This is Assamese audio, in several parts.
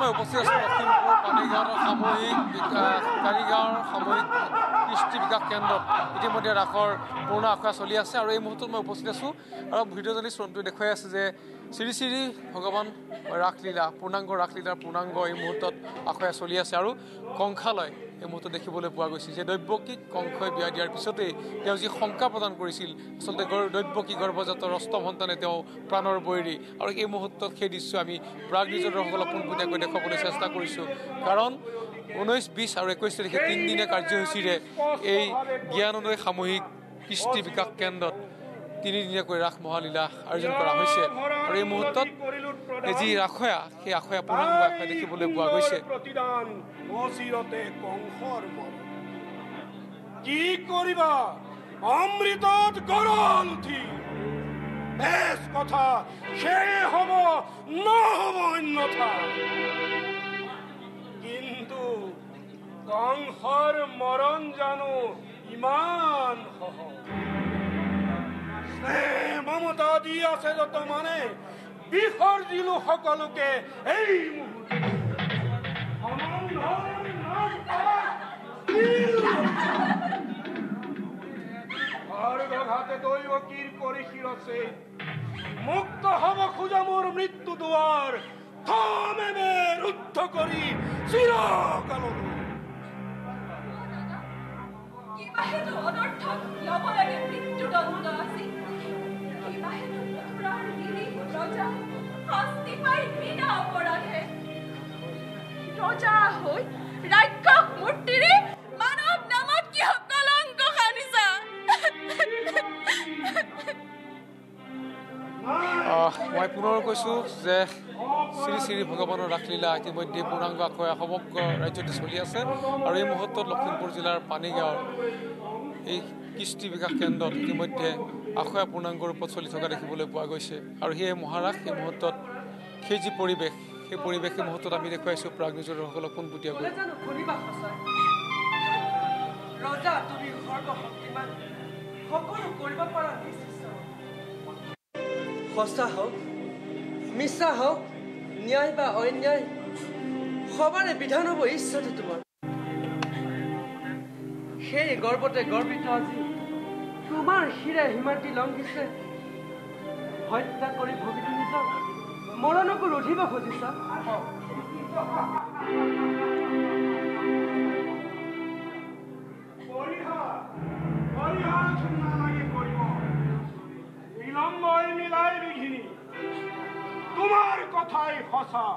মই উপস্থিত আছোঁ লখিমপুৰ পানীগাঁৱৰ সামূহিক কৃষ্টি বিকাশ কেন্দ্ৰত। ইতিমধ্যে ৰাসৰ পূৰ্ণ আখৰা চলি আছে আৰু এই মুহূৰ্তত মই উপস্থিত আছোঁ আৰু ভিডিঅ' জাৰ্নেলিষ্ট ৰণটোৱে দেখুৱাই আছে যে শ্ৰী শ্ৰী ভগৱান ৰাসলীলা পূৰ্ণাংগ ৰাসলীলাৰ পূৰ্ণাংগ এই মুহূৰ্তত আখৰা চলি আছে আৰু কংসালয় এই মুহূৰ্তত দেখিবলৈ পোৱা গৈছে যে দৈৱকীক কংসই বিয়া দিয়াৰ পিছতেই তেওঁ যি শংকা প্ৰদান কৰিছিল আচলতে দৈৱকী গৰ্ভজাত ৰস্তম সন্তানে তেওঁ প্ৰাণৰ বৈৰী আৰু এই মুহূৰ্তত সেই দৃশ্য আমি প্ৰাগ নিউজসকলক পোনপটীয়াকৈ দেখুৱাবলৈ চেষ্টা কৰিছোঁ। কাৰণ 19, 20 আৰু 21 তাৰিখে 3 দিনীয়া কাৰ্যসূচীৰে এই জ্ঞানোদয় সামূহিক কৃষ্টি বিকাশ কেন্দ্ৰত 3 দিনীয়াকৈ ৰাস মহালীলা আয়োজন কৰা হৈছে আৰু এই মুহূৰ্তত যি ৰাসয়া সেই আখয়া পূৰ্ণাংগ আখয়া দেখিবলৈ পোৱা গৈছে। কি কৰিবা অমৃতত গৰল উঠি বেশ কথা সেই হব নহব অন্যথা। কিন্তু কংসৰ মৰণ জানো ইমান সহজ? মমতা দি আছে যত মানে বিসৰ্জিলো সকলোকে এই ঘাতে দৈৱকীৰ পৰিশীল আছে মুক্ত হব খোজা মোৰ মৃত্যু দুৱাৰ থমেবে ৰুদ্ধ কৰি চিৰকাললৈ। ৰজা হৈ ৰাক্ষস মূৰ্তিৰে মানৱ নামত কি কলংক সানিছা? মই পুনৰ কৈছোঁ যে শ্ৰী শ্ৰী ভগৱানৰ ৰাসলীলা ইতিমধ্যে পূৰ্ণাংগ আখৰা সমগ্ৰ ৰাজ্যতে চলি আছে আৰু এই মুহূৰ্তত লখিমপুৰ জিলাৰ পানীগাঁৱৰ এই কৃষ্টি বিকাশ কেন্দ্ৰত ইতিমধ্যে আখৰা পূৰ্ণাংগ ৰূপত চলি থকা দেখিবলৈ পোৱা গৈছে আৰু সেই মহাৰাস এই মুহূৰ্তত সেই যি পৰিৱেশ সেই পৰিৱেশ এই মুহূৰ্তত আমি দেখুৱাইছোঁ প্ৰাগ নিউজসকলক পোনপটীয়াকৈ। সঁচা হওক মিছা হওক ন্যায় বা অন্যায় সবাৰে বিধান হ'ব ইচ্ছাতে তোমাৰ। সেই গৰ্বতে গৰ্বিত আজি তোমাৰ শিৰে সীমাটি লংঘিছে হত্যা কৰি ভগিনী নিজৰ মৰণকো ৰুধিব খুজিছা। তোমাৰ কথাই সঁচা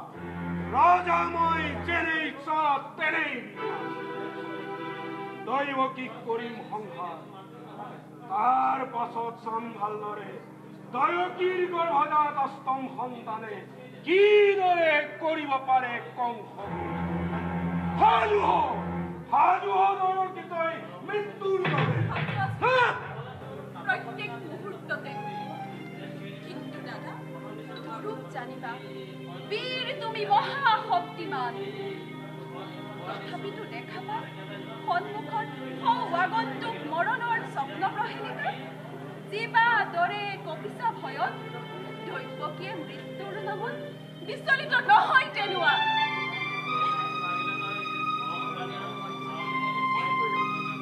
ৰজা মই যেনে ইচ্ছা তেনেই দৈৱকীক কৰিম সংসাৰ তাৰ পাছত চাম ভালদৰে দৈৱকীৰ গৰ্ভজাত অষ্টম সন্তানে কিদৰে কৰিব পাৰে কংস। সাজু দৈৱকী তই মৃত্যুৰ বাবে প্ৰত্যেক মুহূৰ্ততে। কিন্তু দাদা ৰূপ জানিবা বীৰ তুমি মহাশক্তিমান তথাপিতো দেখাবা সন্মুখত আগন্তুক মৰণৰ স্বপ্ন প্ৰহেলিকা জীৱা দৰে কপিছা ভয়ত দৈৱকীয়ে মৃত্যুৰ নামত বিচলিত নহয় তেনোৱা।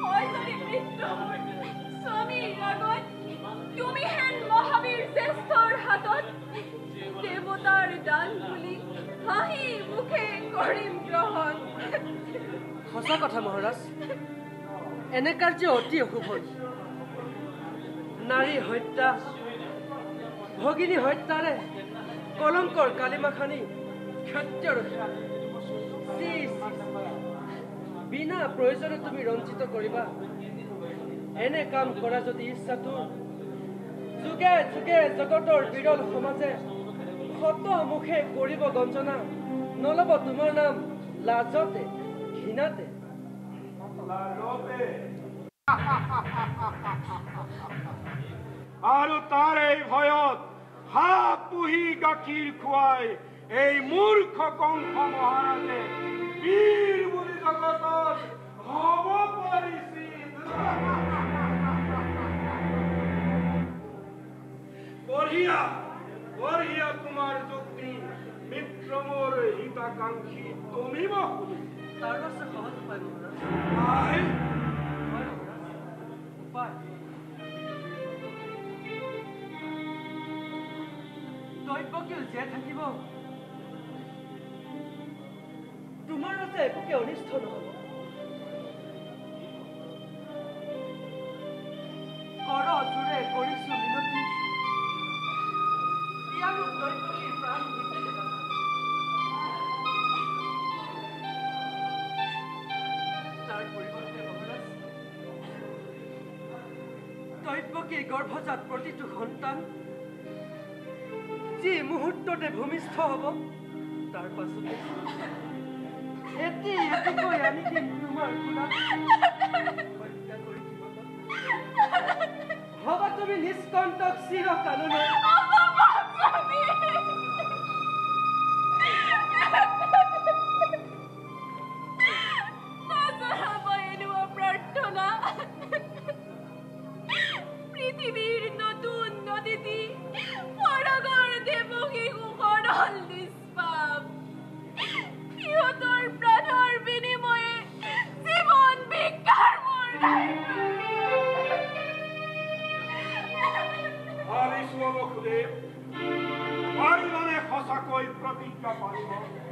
মই যদি মৃত্যু স্বামীৰ আগত তুমি হেন মহাবীৰ জ্যেষ্ঠৰ হাতত দেৱতাৰ দান বুলি হাঁহি মুখে কৰিম গ্ৰহণ। সঁচা কথা মহাৰাজ, এনে কাৰ্য অতি অশুভ। নাৰী হত্যা ভগিনী হত্যাৰে কলংকৰ কালিমাখানি ক্ষত্ৰিয় ৰক্ষা বিনা প্ৰয়োজনে তুমি ৰঞ্জিত কৰিবা। এনে কাম কৰা যদি ইচ্ছাটো যুগে যুগে জগতৰ বিৰল সমাজে শত মুখে কৰিব গঞ্জনা নলব তোমাৰ নাম লাজতে ঘৃণাতে। আৰু তাৰ এই ভয়ত হাঁহ পুহি গাখীৰ খুৱাই এই মূৰ্খ কংস মহাৰাজে বীৰ বুলি জগতত হব পাৰিছিল। বঢ়িয়া বঢ়িয়া তোমাৰ যুক্তি মিথ্যা বিক্ৰমৰ হিতাকাংক্ষী তুমি মহোদয় তাৰ আছে সহজ উপায় মহাৰাজ নাই হয় মহাৰাজ উপায় দৈৱকীও জীয়াই থাকিব তোমাৰ আছে একোকে অনিষ্ট নহব কৰ জোৰে কৰিছো মিনতি ইয়াৰো দৈৱকীৰ প্ৰাণ তাৰ পৰিৱৰ্তে মহাৰাজ দৈৱকীৰ গৰ্ভজাত প্ৰতিটো সন্তান যি মুহূৰ্ততে ভূমিষ্ঠ হব তাৰ পাছতে এটিকৈ আনিকি তোমাৰ গুণাত হত্যা কৰি দিব হবা তুমি নিষ্কণ্টক চিৰকাললৈ প্ৰাৰ্থনা পৃথিবীৰ নতুন নদীতি পৰাগৰ দেবকী কুকৰল নিষ্পাপ সিহঁতৰ প্ৰাণৰ বিনিময়ে জীৱন ভিক্ষাৰ ভাবিছো বসুদেৱ পাৰিবানে সঁচাকৈ প্ৰতিজ্ঞা পাৰিব